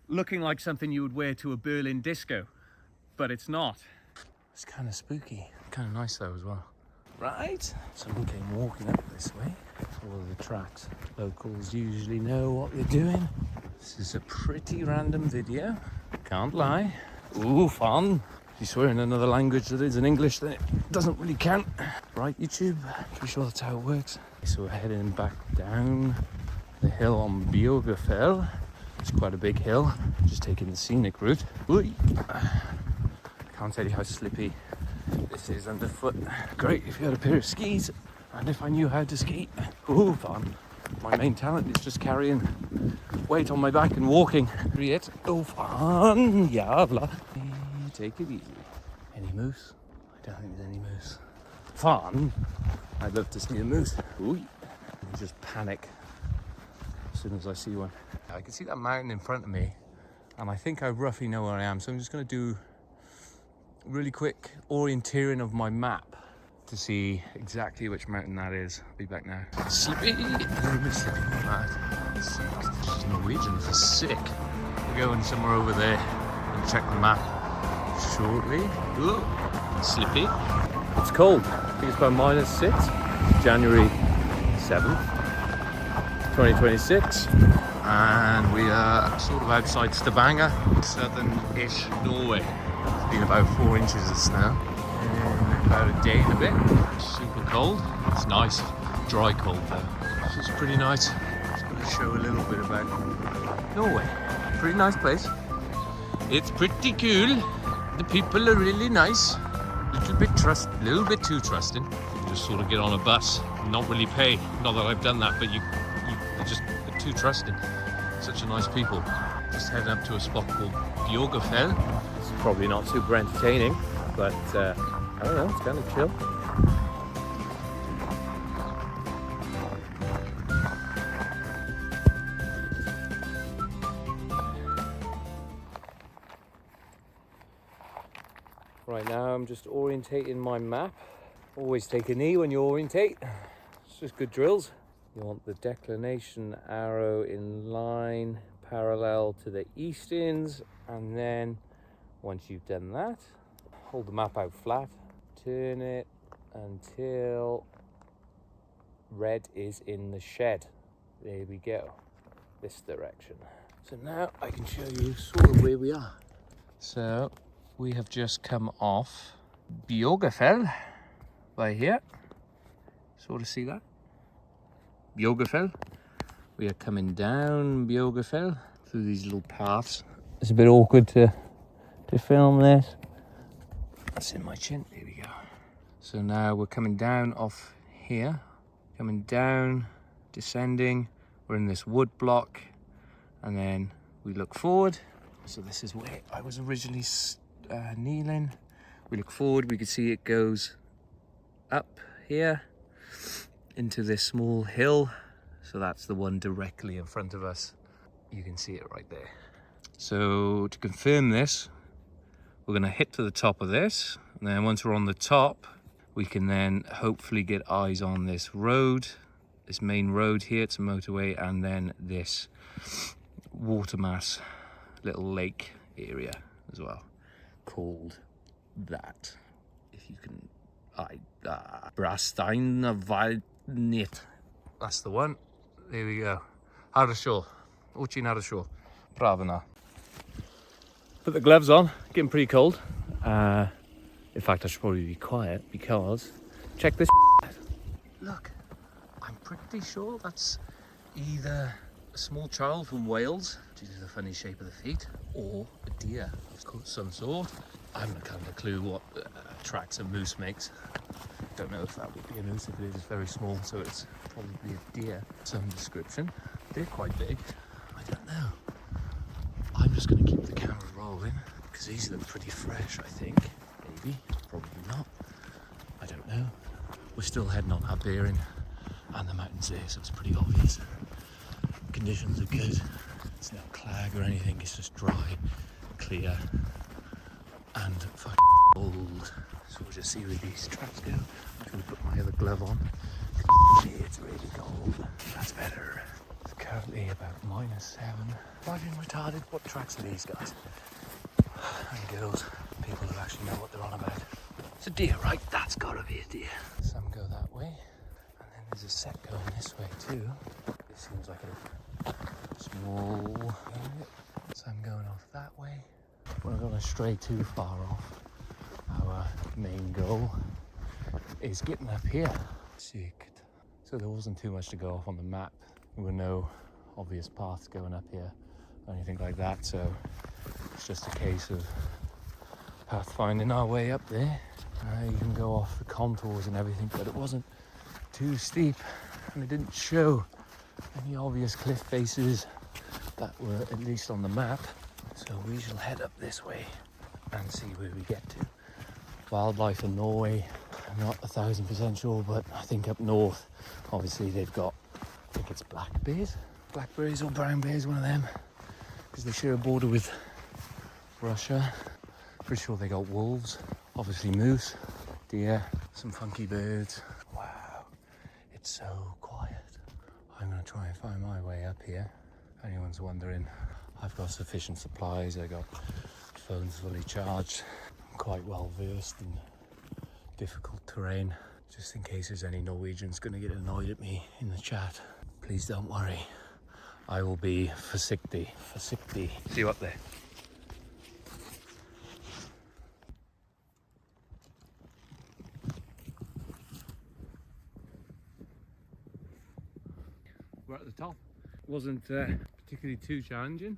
looking like something you would wear to a Berlin disco, but it's not. It's kind of spooky, kind of nice though as well. Right, someone came walking up this way. All of the tracks. Locals usually know what they're doing. This is a pretty random video, can't lie. Ooh, fun. If you swear in another language that isn't English, then it doesn't really count. Right, YouTube? Pretty sure that's how it works. So we're heading back down the hill on Bjørgafell. It's quite a big hill. Just taking the scenic route. Ooh. Can't tell you how slippy this is underfoot. Great if you had a pair of skis and if I knew how to ski. Ooh, fun. My main talent is just carrying weight on my back and walking. Create. Oh, fun. Yavla. Take it easy. Any moose? I don't think there's any moose. Fun. I'd love to see a moose. Ooh. I just panic as soon as I see one. I can see that mountain in front of me and I think I roughly know where I am, so I'm just going to do a really quick orienteering of my map to see exactly which mountain that is. I'll be back now. Slippy! A little bit slippy, not bad. Sick. Norwegians are sick. We're going somewhere over there and check the map shortly. Ooh. Slippy. It's cold. I think it's about -6. January 7th, 2026. And we are sort of outside Stavanger, southern-ish Norway. It's been about 4 inches of snow in about a day and a bit. Super cold. It's nice, dry cold though. It's pretty nice. Just going to show a little bit about Norway. Pretty nice place. It's pretty cool. The people are really nice. A little bit too trusting. You just sort of get on a bus and not really pay. Not that I've done that, but you're just too trusting. Such a nice people. Just heading up to a spot called Bjørgafell. It's probably not super entertaining, but I don't know, it's kind of chill. Right now I'm just orientating my map. Always take a knee when you orientate. It's just good drills. You want the declination arrow in line parallel to the eastings, and then once you've done that, hold the map out flat, turn it until red is in the shed. There we go, this direction. So now I can show you sort of where we are. So we have just come off Bjørgafell by here. Sort of see that? Bjørgafell. We are coming down Bjørgafell through these little paths. It's a bit awkward to film this. That's in my chin. There we go. So now we're coming down off here, coming down, descending. We're in this wood block, and then we look forward. So this is where I was originally kneeling. We look forward, we can see it goes up here into this small hill. So that's the one directly in front of us. You can see it right there. So to confirm this, we're going to hit to the top of this, and then once we're on the top, we can then hopefully get eyes on this road, this main road here. It's a motorway, and then this water mass, little lake area as well, called that. If you can, Brasteinavaldnit. That's the one. There we go. Harasho. Очень хорошо. Pravana. Put the gloves on. Getting pretty cold. In fact, I should probably be quiet because check this out. Look, I'm pretty sure that's either a small child from Wales due to the funny shape of the feet, or a deer of some sort. I haven't kind of a clue what tracks a moose makes. Don't know if that would be a moose. If it is, it's very small, so it's probably a deer of some description. They're quite big. I don't know. I'm just going to keep the camera rolling because these look pretty fresh, I think. Maybe, probably not. I don't know. We're still heading on that bearing, and the mountain's there, so it's pretty obvious. Conditions are good. It's not clag or anything. It's just dry, clear, and fucking cold. So we'll just see where these tracks go. I'm going to put my other glove on. It's really cold. That's better. It's currently about -7. Driving retarded. What tracks are these guys? And girls, people who actually know what they're on about. It's a deer, right? That's gotta be a deer. Some go that way, and then there's a set going this way too. It seems like a small area. Some going off that way. We're not gonna stray too far off. Our main goal is getting up here. So there wasn't too much to go off on the map. There were no obvious paths going up here or anything like that, so it's just a case of pathfinding our way up there. You can go off the contours and everything, but it wasn't too steep and it didn't show any obvious cliff faces that were at least on the map. So we shall head up this way and see where we get to. Wildlife in Norway, I'm not 1000% sure, but I think up north, obviously they've got, I think it's black bears or brown bears, one of them, because they share a border with Russia. Pretty sure they got wolves, obviously moose, deer, some funky birds. Wow, it's so quiet. I'm gonna try and find my way up here. If anyone's wondering, I've got sufficient supplies. I got phones fully charged. I'm quite well versed in difficult terrain. Just in case there's any Norwegians gonna get annoyed at me in the chat, please don't worry. I will be forsiktig. See you up there. We're at the top. It wasn't particularly too challenging.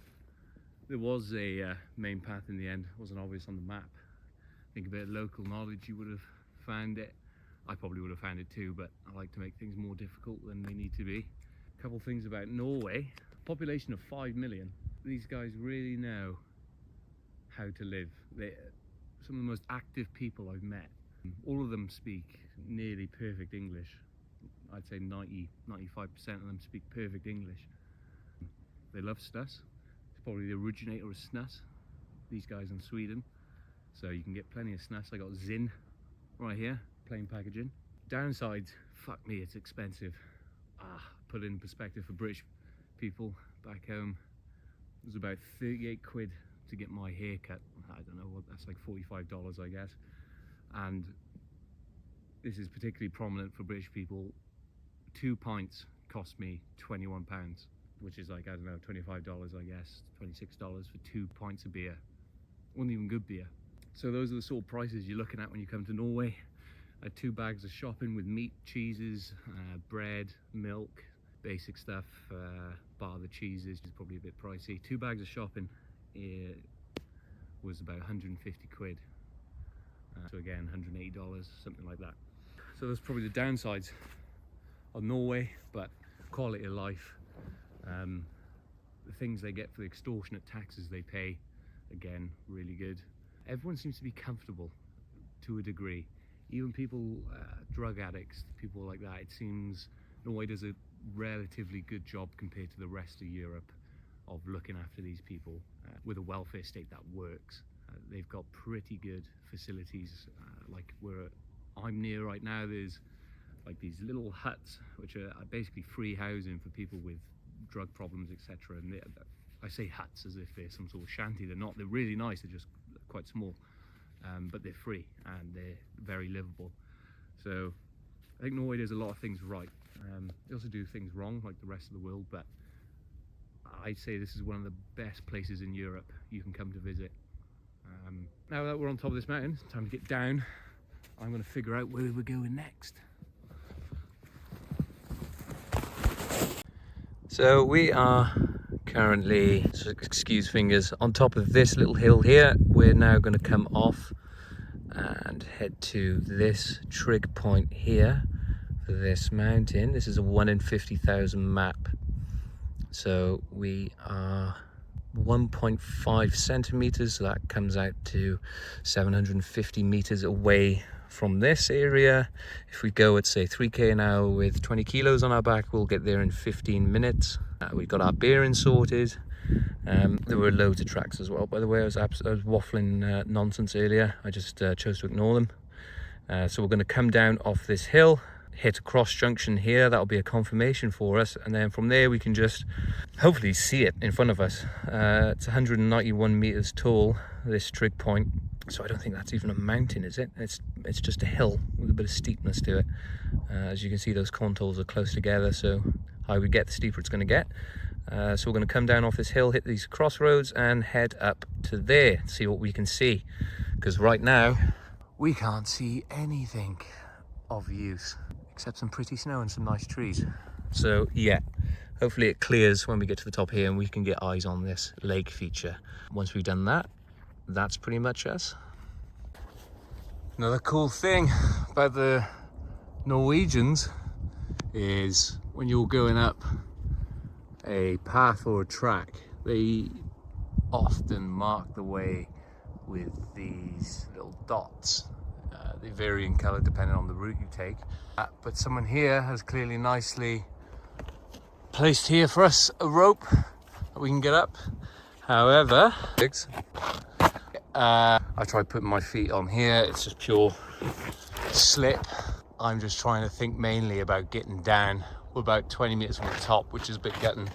There was a main path in the end. It wasn't obvious on the map. I think a bit of local knowledge, you would have found it. I probably would have found it too, but I like to make things more difficult than they need to be. A couple of things about Norway. Population of 5 million. These guys really know how to live. They're some of the most active people I've met. All of them speak nearly perfect English. I'd say 95% of them speak perfect English. They love snus. It's probably the originator of snus, these guys in Sweden. So you can get plenty of snus. I got Zin right here, plain packaging. Downsides, fuck me, it's expensive. Put it in perspective for British people back home, it was about 38 quid to get my hair cut. I don't know what that's like, $45 I guess. And this is particularly prominent for British people. 2 pints cost me £21, which is like, I don't know, $25 I guess, $26 for 2 pints of beer. Wasn't even good beer. So those are the sort of prices you're looking at when you come to Norway. I had 2 bags of shopping with meat, cheeses, bread, milk, basic stuff, bar the cheeses, is probably a bit pricey. 2 bags of shopping was about 150 quid. So again, $180, something like that. So that's probably the downsides of Norway, but quality of life, the things they get for the extortionate taxes they pay, again, really good. Everyone seems to be comfortable to a degree. Even people, drug addicts, people like that, it seems Norway does a relatively good job compared to the rest of Europe of looking after these people with a welfare state that works. They've got pretty good facilities, like where I'm near right now. There's like these little huts which are basically free housing for people with drug problems, etc. And I say huts as if they're some sort of shanty. They're not. They're really nice. They're just quite small, but they're free and they're very livable. So I think Norway does a lot of things right. They also do things wrong like the rest of the world, but I'd say this is one of the best places in Europe you can come to visit. Now that we're on top of this mountain, it's time to get down. I'm going to figure out where we're going next. So we are currently, excuse fingers, on top of this little hill here. We're now going to come off and head to this trig point here for this mountain. This is a 1 in 50,000 map. So we are 1.5 centimeters, so that comes out to 750 meters away from this area. If we go at say 3k an hour with 20 kilos on our back, we'll get there in 15 minutes. We've got our bearings sorted. There were loads of tracks as well, by the way. I was waffling nonsense earlier. I just chose to ignore them. So we're going to come down off this hill. hit a cross junction here. That'll be a confirmation for us, and then from there we can just hopefully see it in front of us. It's 191 meters tall, this trig point, so I don't think that's even a mountain, is it? It's just a hill with a bit of steepness to it. As you can see, those contours are close together, so higher we get, the steeper it's going to get. So we're going to come down off this hill, hit these crossroads, and head up to there, see what we can see, because right now we can't see anything of use except some pretty snow and some nice trees. So yeah, hopefully it clears when we get to the top here and we can get eyes on this lake feature. Once we've done that, that's pretty much us. Another cool thing about the Norwegians is when you're going up a path or a track, they often mark the way with these little dots. They vary in colour depending on the route you take. But someone here has clearly nicely placed here for us a rope that we can get up. However, I tried putting my feet on here, it's just pure slip. I'm just trying to think mainly about getting down. We're about 20 meters from the top, which is a bit gutting.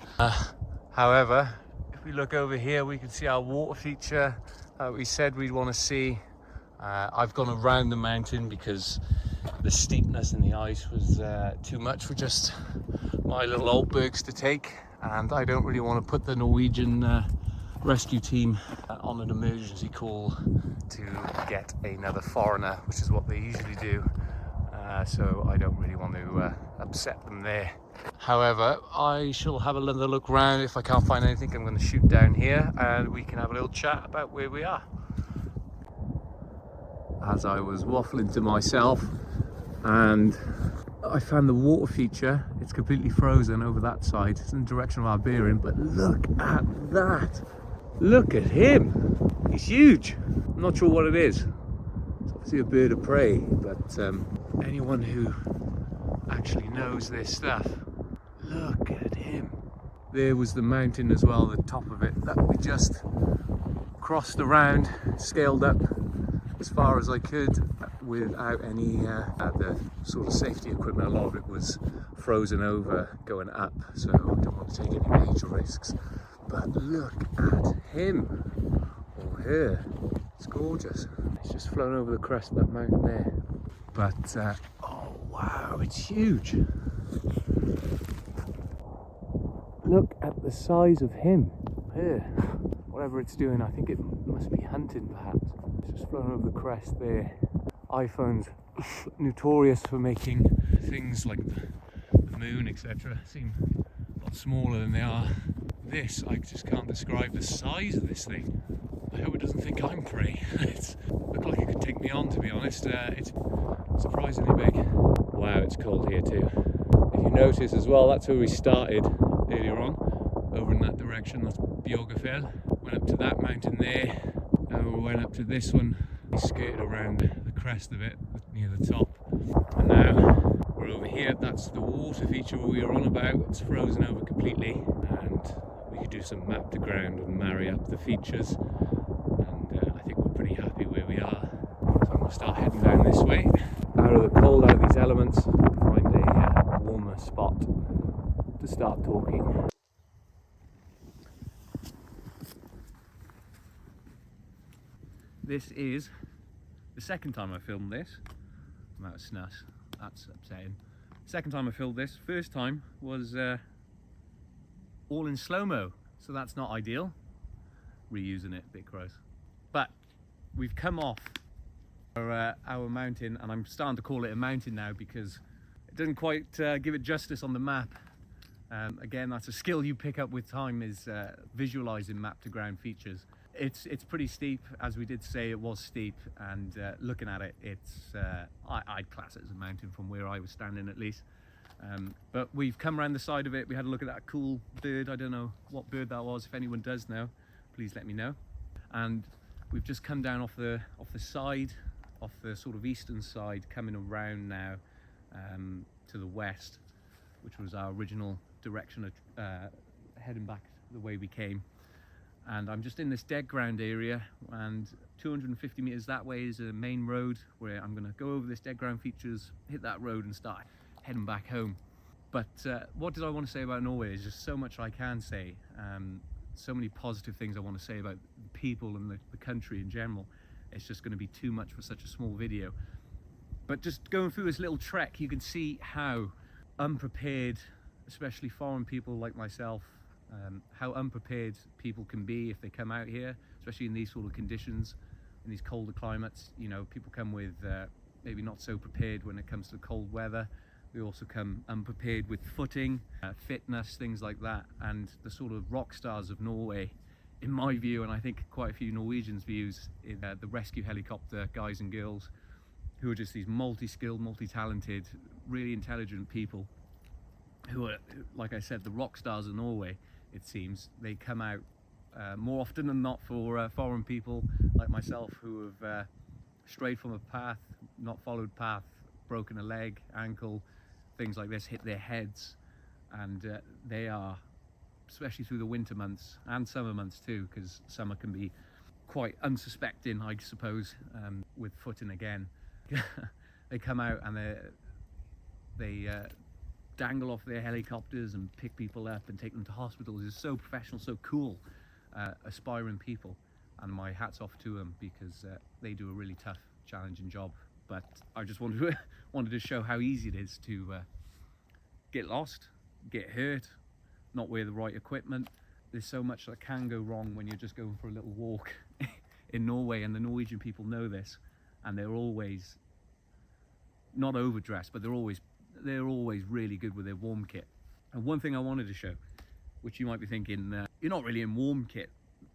However, if we look over here, we can see our water feature that we said we'd want to see. I've gone around the mountain because the steepness and the ice was too much for just my little old bergs to take, and I don't really want to put the Norwegian rescue team on an emergency call to get another foreigner, which is what they usually do. So I don't really want to upset them there. However, I shall have another look around. If I can't find anything, I'm going to shoot down here and we can have a little chat about where we are. As I was waffling to myself, and I found the water feature. It's completely frozen over that side. It's in the direction of our bearing, but look at that. Look at him. He's huge. I'm not sure what it is. It's obviously a bird of prey, but anyone who actually knows this stuff, look at him. There was the mountain as well, the top of it, that we just crossed around, scaled up as far as I could without any the sort of safety equipment. A lot of it was frozen over going up, so I don't want to take any major risks. But look at him, or her. It's gorgeous. It's just flown over the crest of that mountain there. But oh wow, it's huge. Look at the size of him. Here, whatever it's doing, I think it must be hunting perhaps. It's just flown over the crest there. iPhones notorious for making things like the moon, etc. seem a lot smaller than they are. This, I just can't describe the size of this thing. I hope it doesn't think I'm prey. It looks like it could take me on, to be honest. It's surprisingly big. Wow, it's cold here too. If you notice as well, that's where we started earlier on, over in that direction. That's Bjorgafell. Went up to that mountain there. Now we went up to this one. We skirted around the crest of it near the top. And now we're over here. That's the water feature we were on about. It's frozen over completely, and we could do some map to ground and marry up the features. And I think we're pretty happy where we are. So I'm going to start heading down this way, out of the cold, out of these elements, find a warmer spot to start talking. This is the second time I filmed this. I'm out of snus, that's upsetting. Second time I filmed this. First time was all in slow-mo, so that's not ideal. Reusing it, a bit gross. But we've come off our mountain, and I'm starting to call it a mountain now because it doesn't quite give it justice on the map. Again, that's a skill you pick up with time, is visualizing map to ground features. It's pretty steep, as we did say. It was steep, and looking at it, it's I'd class it as a mountain from where I was standing, at least. But we've come around the side of it. We had a look at that cool bird. I don't know what bird that was. If anyone does know, please let me know. And we've just come down off the side, off the sort of eastern side, coming around now to the west, which was our original direction of heading back the way we came. And I'm just in this dead ground area, and 250 meters that way is a main road where I'm going to go over this dead ground features, hit that road and start heading back home. But what did I want to say about Norway? There's just so much I can say. So many positive things I want to say about the people and the country in general. It's just going to be too much for such a small video. But just going through this little trek, you can see how unprepared, especially foreign people like myself, how unprepared people can be if they come out here, especially in these sort of conditions, in these colder climates. You know, people come with maybe not so prepared when it comes to cold weather. We also come unprepared with footing, fitness, things like that. And the sort of rock stars of Norway, in my view, and I think quite a few Norwegians' views, is the rescue helicopter guys and girls, who are just these multi-skilled, multi-talented, really intelligent people who are, like I said, the rock stars of Norway, it seems. They come out more often than not for foreign people like myself who have strayed from a path, not followed path, broken a leg, ankle, things like this, hit their heads. And they are, especially through the winter months and summer months too, because summer can be quite unsuspecting, I suppose, with footing again. They come out and they dangle off their helicopters and pick people up and take them to hospitals. It's so professional, so cool, aspiring people, and my hat's off to them, because they do a really tough, challenging job. But I just wanted to show how easy it is to get lost, get hurt, not wear the right equipment. There's so much that can go wrong when you're just going for a little walk in Norway, and the Norwegian people know this, and they're always not overdressed, but they're always really good with their warm kit. And one thing I wanted to show, which you might be thinking, you're not really in warm kit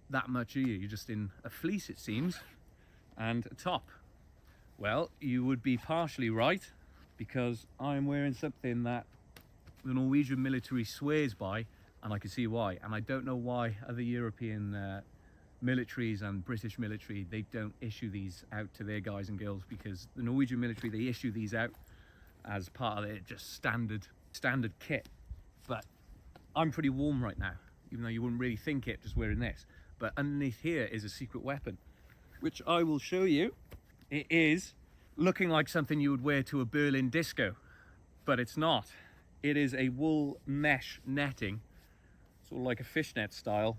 that much, are you? You're just in a fleece, it seems, and a top. Well, you would be partially right, because I'm wearing something that the Norwegian military swears by, and I can see why. And I don't know why other European militaries and British military, they don't issue these out to their guys and girls, because the Norwegian military, they issue these out as part of their just standard kit. But I'm pretty warm right now, even though you wouldn't really think it just wearing this. But underneath here is a secret weapon, which I will show you. It is looking like something you would wear to a Berlin disco, but it's not. It is a wool mesh netting, sort of like a fishnet style,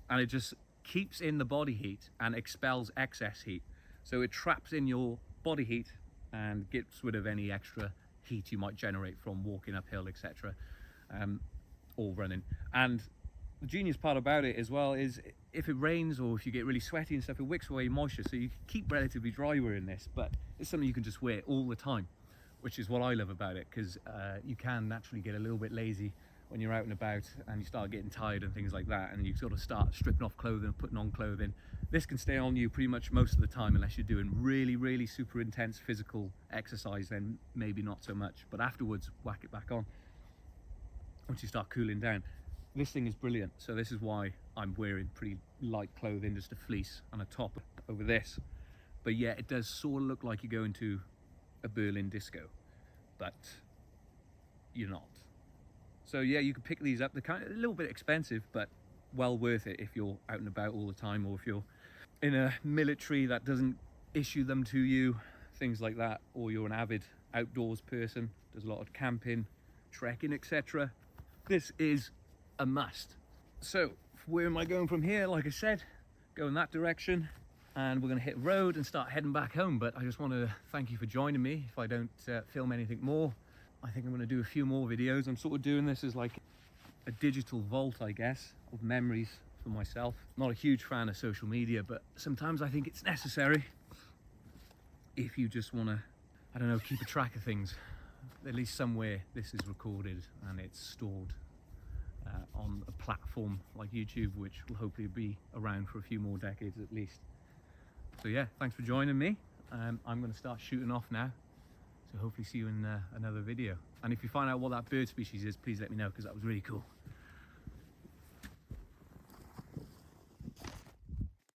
and it just keeps in the body heat and expels excess heat. So it traps in your body heat and gets rid of any extra heat you might generate from walking uphill, etc., or running. And the genius part about it as well is, if it rains or if you get really sweaty and stuff, it wicks away moisture, so you can keep relatively dry wearing this. But it's something you can just wear all the time, which is what I love about it, because you can naturally get a little bit lazy when you're out and about and you start getting tired and things like that, and you sort of start stripping off clothing, putting on clothing. This can stay on you pretty much most of the time, unless you're doing really super intense physical exercise, then maybe not so much. But afterwards, whack it back on once you start cooling down. This thing is brilliant. So this is why I'm wearing pretty light clothing, just a fleece and a top over this. But yeah, it does sort of look like you're going to a Berlin disco, but you're not. So yeah, you can pick these up. They're kind of a little bit expensive, but well worth it if you're out and about all the time, or if you're in a military that doesn't issue them to you, things like that, or you're an avid outdoors person, does a lot of camping, trekking, etc. This is a must. So where am I going from here? Like I said, go in that direction, and we're going to hit road and start heading back home. But I just want to thank you for joining me. If I don't film anything more, I think I'm going to do a few more videos. I'm sort of doing this as like a digital vault, I guess, of memories for myself. Not a huge fan of social media, but sometimes I think it's necessary if you just want to, I don't know, keep a track of things. At least somewhere this is recorded and it's stored on a platform like YouTube, which will hopefully be around for a few more decades at least. So yeah, thanks for joining me. I'm going to start shooting off now, so hopefully see you in another video. And if you find out what that bird species is, please let me know, because that was really cool.